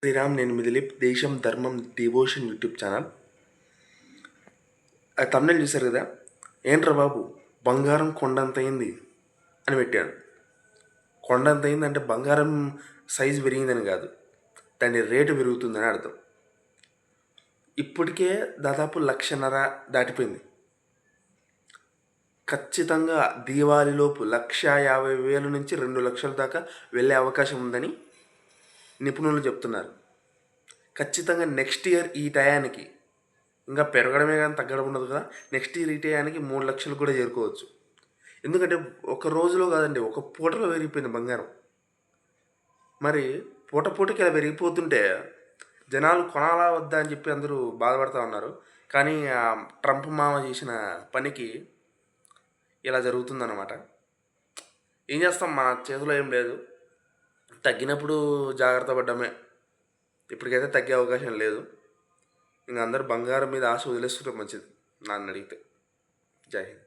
శ్రీరామ్, నేను మీ దిలీప్. దేశం ధర్మం డివోషన్ యూట్యూబ్ ఛానల్. ఆ తమిళ చూశారు కదా, ఏంట్రా బాబు బంగారం కొండంత అయింది అని పెట్టాను. కొండంత అయింది అంటే బంగారం సైజు పెరిగిందని కాదు, దాని రేటు పెరుగుతుందని అర్థం. ఇప్పటికే దాదాపు 1,50,000 దాటిపోయింది. ఖచ్చితంగా దీవాళిలోపు 1,50,000 నుంచి 2,00,000 దాకా వెళ్ళే అవకాశం ఉందని నిపుణులు చెప్తున్నారు. ఖచ్చితంగా నెక్స్ట్ ఇయర్ ఈ టయానికి, ఇంకా పెరగడమే కానీ తగ్గడం ఉండదు కదా, నెక్స్ట్ ఇయర్ ఈ టయానికి 3,00,000 కూడా చేరుకోవచ్చు. ఎందుకంటే ఒక రోజులో కాదండి, ఒక పూటలో పెరిగిపోయింది బంగారం. మరి పూటకి ఇలా పెరిగిపోతుంటే జనాలు కొనాలా వద్దా అని చెప్పి అందరూ బాధపడుతూ ఉన్నారు. కానీ ట్రంప్ మామ చేసిన పనికి ఇలా జరుగుతుందన్నమాట. ఏం చేస్తాం, మన చేతిలో ఏం లేదు. తగ్గినప్పుడు జాగ్రత్త పడ్డమే. ఇప్పటికైతే తగ్గే అవకాశం లేదు. ఇంక అందరూ బంగారం మీద ఆశ వదిలేస్తుంటే మంచిది నన్ను అడిగితే. జై హింద్.